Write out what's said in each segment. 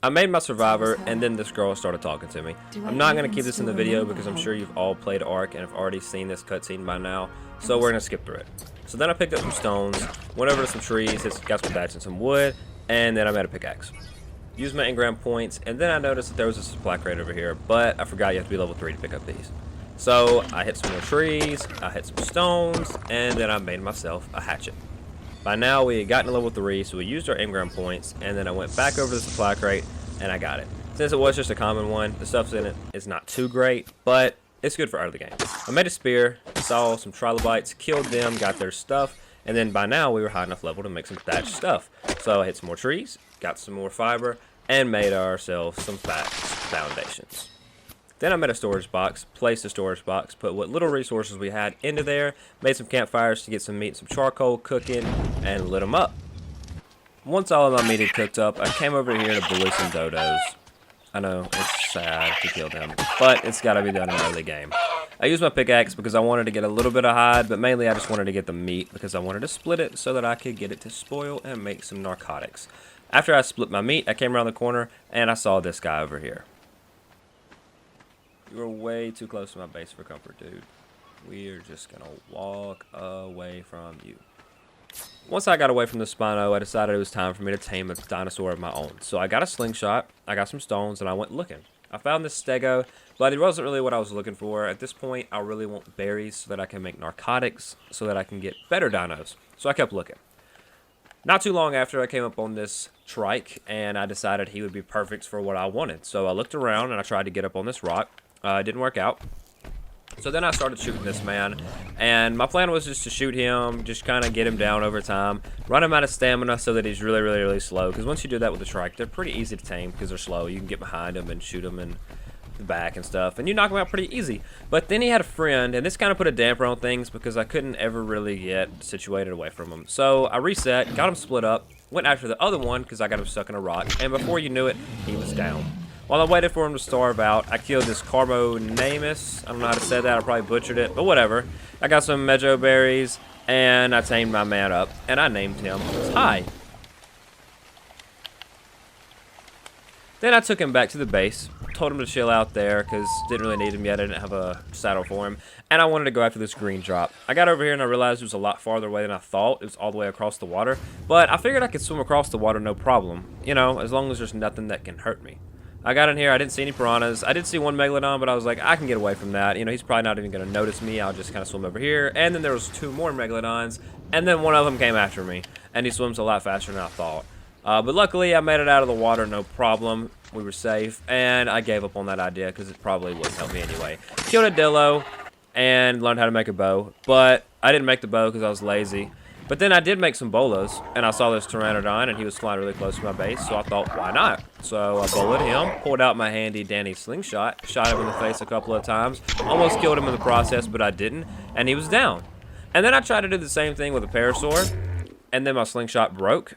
I made my survivor, and then this girl started talking to me. I'm not going to keep this in the video because I'm sure you've all played Ark and have already seen this cutscene by now, so we're going to skip through it. So then I picked up some stones, went over to some trees, got some thatch and some wood, and then I made a pickaxe. Used my engram points, and then I noticed that there was a supply crate over here, but I forgot you have to be level 3 to pick up these. So I hit some more trees, I hit some stones, and then I made myself a hatchet. By now we had gotten to level 3, so we used our engram points, and then I went back over the supply crate, and I got it. Since it was just a common one, the stuff's in it is not too great, but it's good for early game. I made a spear, saw some trilobites, killed them, got their stuff, and then by now we were high enough level to make some thatched stuff. So I hit some more trees, got some more fiber, and made ourselves some thatched foundations. Then I made a storage box, placed a storage box, put what little resources we had into there, made some campfires to get some meat, some charcoal cooking, and lit them up. Once all of my meat had cooked up, I came over here to bully some dodos. I know, it's sad to kill them, but it's got to be done in early game. I used my pickaxe because I wanted to get a little bit of hide, but mainly I just wanted to get the meat because I wanted to split it so that I could get it to spoil and make some narcotics. After I split my meat, I came around the corner and I saw this guy over here. You were way too close to my base for comfort, dude. We are just going to walk away from you. Once I got away from the Spino, I decided it was time for me to tame a dinosaur of my own. So I got a slingshot, I got some stones, and I went looking. I found this stego, but it wasn't really what I was looking for. At this point, I really want berries so that I can make narcotics, so that I can get better dinos. So I kept looking. Not too long after, I came up on this trike, and I decided he would be perfect for what I wanted. So I looked around, and I tried to get up on this rock. It didn't work out. So then I started shooting this man, and my plan was just to shoot him, just kind of get him down over time, run him out of stamina so that he's really slow, because once you do that with the trike, they're pretty easy to tame because they're slow. You can get behind them and shoot them in the back and stuff, and you knock him out pretty easy. But then he had a friend, and this kind of put a damper on things because I couldn't ever really get situated away from him. So I reset, got him split up, went after the other one because I got him stuck in a rock, and before you knew it, he was down. While I waited for him to starve out, I killed this Carbonamus. I don't know how to say that. I probably butchered it, but whatever. I got some Mejo berries, and I tamed my man up, and I named him Ty. Then I took him back to the base, told him to chill out there, because didn't really need him yet. I didn't have a saddle for him, and I wanted to go after this green drop. I got over here, and I realized it was a lot farther away than I thought. It was all the way across the water, but I figured I could swim across the water no problem, you know, as long as there's nothing that can hurt me. I got in here, I didn't see any piranhas. I did see one megalodon, but I was like, I can get away from that. You know, he's probably not even going to notice me. I'll just kind of swim over here. And then there was 2 more megalodons, and then one of them came after me. And he swims a lot faster than I thought. But luckily, I made it out of the water, no problem. We were safe, and I gave up on that idea because it probably wouldn't help me anyway. Killed a dillo, and learned how to make a bow. But I didn't make the bow because I was lazy. But then I did make some bolas, and I saw this pteranodon, and he was flying really close to my base, so I thought, why not? So I bowled him, pulled out my handy dandy slingshot, shot him in the face a couple of times, almost killed him in the process, but I didn't, and he was down. And then I tried to do the same thing with a parasaur, and then my slingshot broke.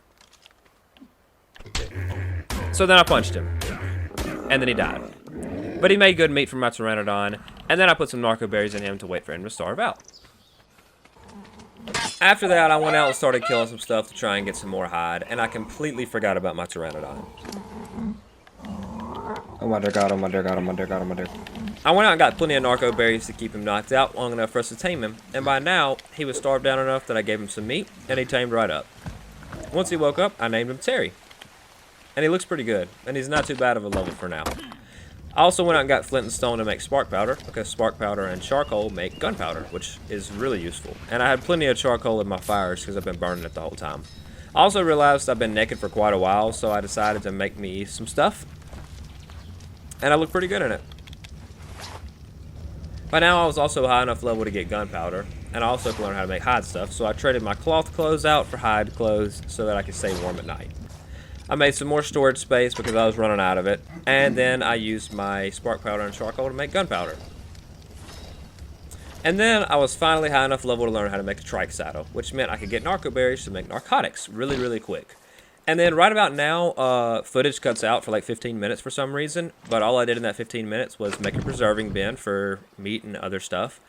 So then I punched him, and then he died. But he made good meat from my pteranodon, and then I put some narco berries in him to wait for him to starve out. After that, I went out and started killing some stuff to try and get some more hide, and I completely forgot about my pteranodon. Oh my dear god, oh my dear god, oh my dear god, oh my dear. I went out and got plenty of narco berries to keep him knocked out long enough for us to tame him, and by now, he was starved down enough that I gave him some meat, and he tamed right up. Once he woke up, I named him Terry. And he looks pretty good, and he's not too bad of a level for now. I also went out and got flint and stone to make spark powder, because spark powder and charcoal make gunpowder, which is really useful. And I had plenty of charcoal in my fires because I've been burning it the whole time. I also realized I've been naked for quite a while, so I decided to make me some stuff. And I look pretty good in it. By now I was also high enough level to get gunpowder, and I also could learn how to make hide stuff, so I traded my cloth clothes out for hide clothes so that I could stay warm at night. I made some more storage space because I was running out of it, and then I used my spark powder and charcoal to make gunpowder. And then I was finally high enough level to learn how to make a trike saddle, which meant I could get narco berries to make narcotics really quick. And then right about now, footage cuts out for like 15 minutes for some reason, but all I did in that 15 minutes was make a preserving bin for meat and other stuff,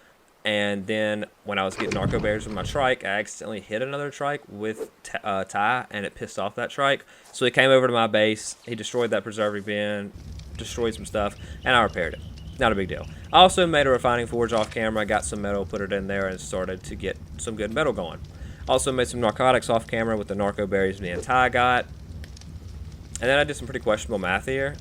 And then when I was getting narco berries with my trike, I accidentally hit another trike with Ty, and it pissed off that trike. So he came over to my base. He destroyed that preserving bin, destroyed some stuff, and I repaired it. Not a big deal. I also made a refining forge off camera. I got some metal, put it in there, and started to get some good metal going. Also made some narcotics off camera with the narco berries me and Ty got. And then I did some pretty questionable math here.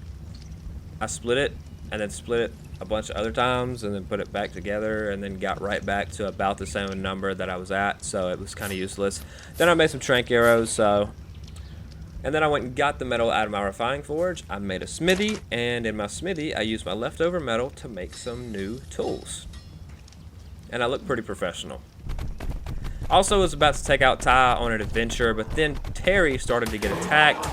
I split it, and then split it a bunch of other times, and then put it back together, and then got right back to about the same number that I was at, so it was kind of useless. Then I made some trank arrows, and then I went and got the metal out of my refining forge. I made a smithy, and in my smithy, I used my leftover metal to make some new tools. And I look pretty professional. Also was about to take out Ty on an adventure, but then Terry started to get attacked,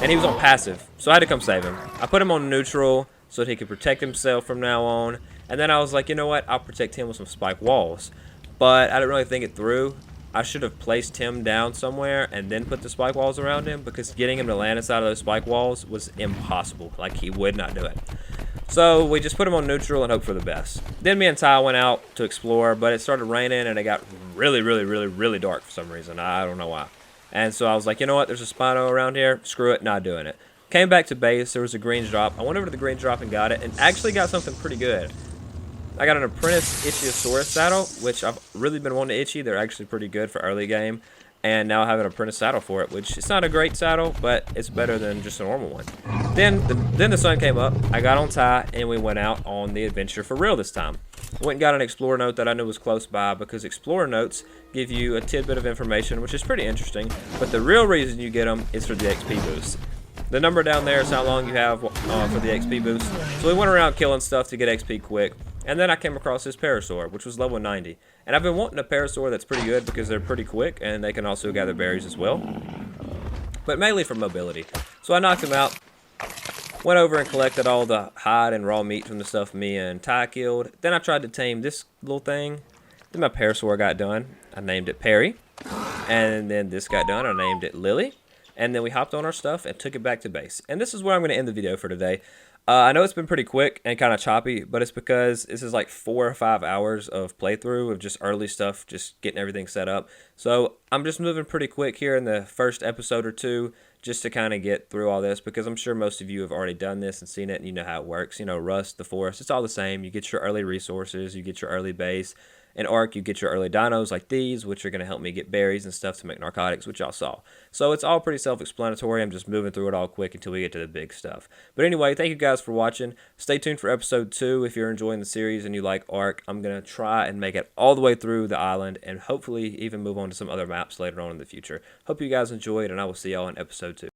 and he was on passive, so I had to come save him. I put him on neutral so that he could protect himself from now on, and then I was like, you know what, I'll protect him with some spike walls. But I didn't really think it through. I should have placed him down somewhere and then put the spike walls around him, because getting him to land inside of those spike walls was impossible. Like, he would not do it. So we just put him on neutral and hope for the best. Then me and Ty went out to explore, but it started raining and it got really dark for some reason. I don't know why. And so I was like, you know what, there's a Spino around here. Screw it, not doing it. Came back to base, there was a green drop. I went over to the green drop and got it, and actually got something pretty good. I got an Apprentice Ichthyosaurus saddle, which I've really been wanting to itchy. They're actually pretty good for early game. And now I have an Apprentice saddle for it, which it's not a great saddle, but it's better than just a normal one. Then the sun came up, I got on Ty, and we went out on the adventure for real this time. Went and got an Explorer note that I knew was close by, because Explorer notes give you a tidbit of information, which is pretty interesting, but the real reason you get them is for the XP boost. The number down there is how long you have for the XP boost. So we went around killing stuff to get XP quick. And then I came across this Parasaur, which was level 90. And I've been wanting a Parasaur that's pretty good because they're pretty quick and they can also gather berries as well. But mainly for mobility. So I knocked him out. Went over and collected all the hide and raw meat from the stuff me and Ty killed. Then I tried to tame this little thing. Then my Parasaur got done. I named it Perry. And then this got done. I named it Lily. And then we hopped on our stuff and took it back to base. And this is where I'm going to end the video for today. I know it's been pretty quick and kind of choppy, but it's because this is like 4 or 5 hours of playthrough of just early stuff, just getting everything set up. So I'm just moving pretty quick here in the first episode or two, just to kind of get through all this, because I'm sure most of you have already done this and seen it and you know how it works. You know, Rust, the Forest, it's all the same. You get your early resources, you get your early base. In Ark, you get your early dinos like these, which are going to help me get berries and stuff to make narcotics, which y'all saw. So it's all pretty self-explanatory. I'm just moving through it all quick until we get to the big stuff. But anyway, thank you guys for watching. Stay tuned for episode 2 if you're enjoying the series and you like Ark. I'm going to try and make it all the way through the island and hopefully even move on to some other maps later on in the future. Hope you guys enjoyed, and I will see y'all in episode 2.